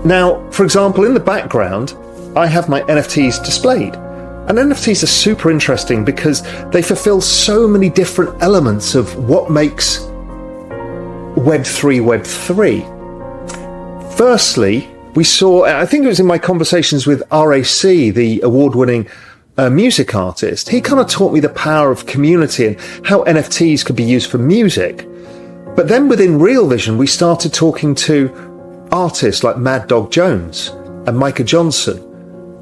Now, for example, in the background, I have my NFTs displayed. And NFTs are super interesting because they fulfill so many different elements of what makes Web3 Web3. Firstly, we saw, I think it was in my conversations with RAC, the award-winning music artist, he kind of taught me the power of community and how NFTs could be used for music. But then within Real Vision, we started talking to artists like Mad Dog Jones and Micah Johnson.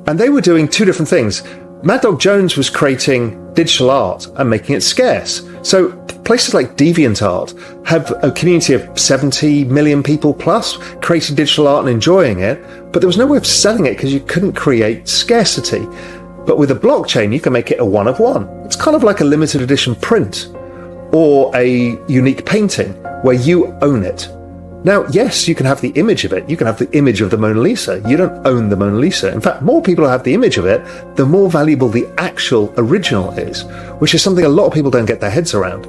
And they were doing two different things. Mad Dog Jones was creating digital art and making it scarce. So places like DeviantArt have a community of 70 million people plus creating digital art and enjoying it, but there was no way of selling it because you couldn't create scarcity. But with a blockchain, you can make it a one of one. It's kind of like a limited edition print or a unique painting where you own it. Now, yes, you can have the image of it. You can have the image of the Mona Lisa. You don't own the Mona Lisa. In fact, more people have the image of it, the more valuable the actual original is, which is something a lot of people don't get their heads around.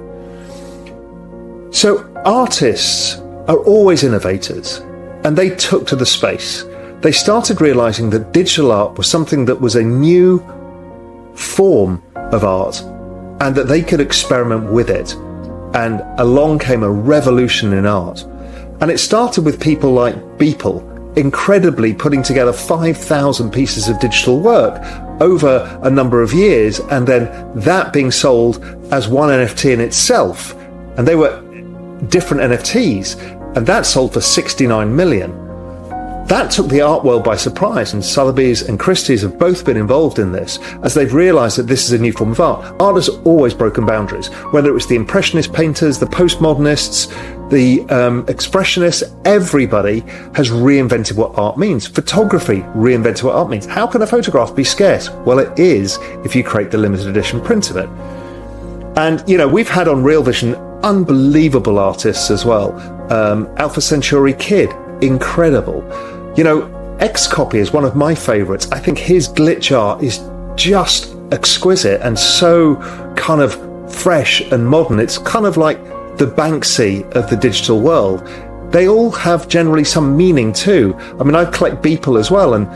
So artists are always innovators, and they took to the space. They started realizing that digital art was something that was a new form of art and that they could experiment with it. And along came a revolution in art. And it started with people like Beeple, incredibly putting together 5,000 pieces of digital work over a number of years, and then that being sold as one NFT in itself. And they were different NFTs, and that sold for 69 million. That took the art world by surprise, and Sotheby's and Christie's have both been involved in this as they've realised that this is a new form of art. Art has always broken boundaries, whether it was the Impressionist painters, the Postmodernists, the Expressionists, everybody has reinvented what art means. Photography reinvented what art means. How can a photograph be scarce? Well, it is if you create the limited edition print of it. And, you know, we've had on Real Vision unbelievable artists as well. Alpha Centauri Kid, incredible. You know, Xcopy is one of my favourites. I think his glitch art is just exquisite and so kind of fresh and modern. It's kind of like the Banksy of the digital world. They all have generally some meaning too. I mean, I collect Beeple as well, and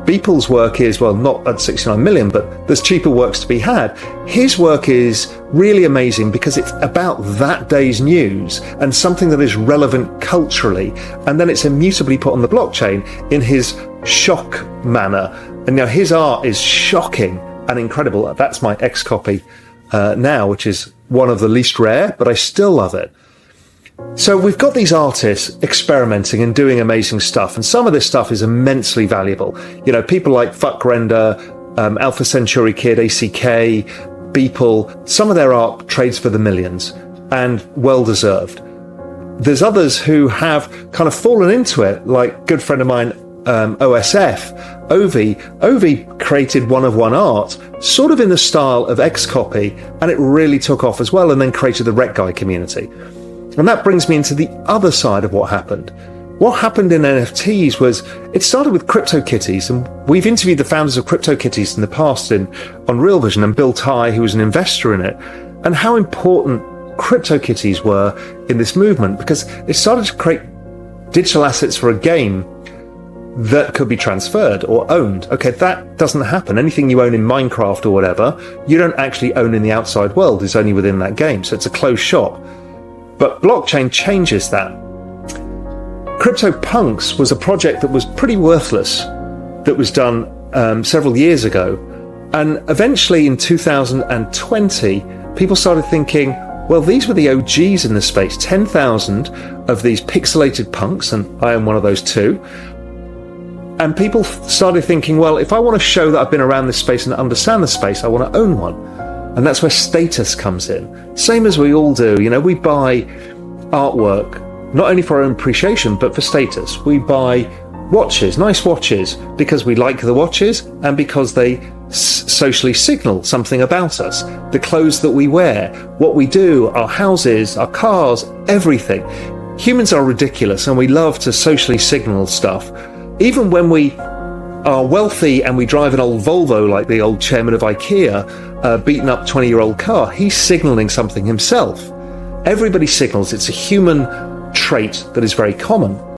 Beeple's work is, well, not at 69 million, but there's cheaper works to be had. His work is really amazing because it's about that day's news and something that is relevant culturally, and then it's immutably put on the blockchain in his shock manner. And now his art is shocking and incredible. That's my Xcopy now, which is one of the least rare, but I still love it. So we've got these artists experimenting and doing amazing stuff, and some of this stuff is immensely valuable. You know, people like Fuck Render, Alpha Centauri Kid, ACK, Beeple, some of their art trades for the millions, and well deserved. There's others who have kind of fallen into it, like a good friend of mine, OSF, Ovi created one-of-one art, sort of in the style of Xcopy, and it really took off as well, and then created the Rec Guy community. And that brings me into the other side of what happened. What happened in NFTs was, it started with CryptoKitties, and we've interviewed the founders of CryptoKitties in the past on Real Vision, and Bill Ty, who was an investor in it, and how important CryptoKitties were in this movement, because it started to create digital assets for a game that could be transferred or owned. Okay, that doesn't happen. Anything you own in Minecraft or whatever, you don't actually own in the outside world. It's only within that game, so it's a closed shop. But blockchain changes that. CryptoPunks was a project that was pretty worthless, that was done several years ago. And eventually in 2020, people started thinking, well, these were the OGs in the space, 10,000 of these pixelated punks, and I am one of those too. And people started thinking, well, if I want to show that I've been around this space and understand the space, I want to own one. And that's where status comes in. Same as we all do. You know, we buy artwork, not only for our own appreciation, but for status. We buy watches, nice watches, because we like the watches and because they socially signal something about us. The clothes that we wear, what we do, our houses, our cars, everything. Humans are ridiculous and we love to socially signal stuff. Even when we are wealthy and we drive an old Volvo like the old chairman of IKEA, beaten up 20-year-old car, he's signalling something himself. Everybody signals. It's a human trait that is very common.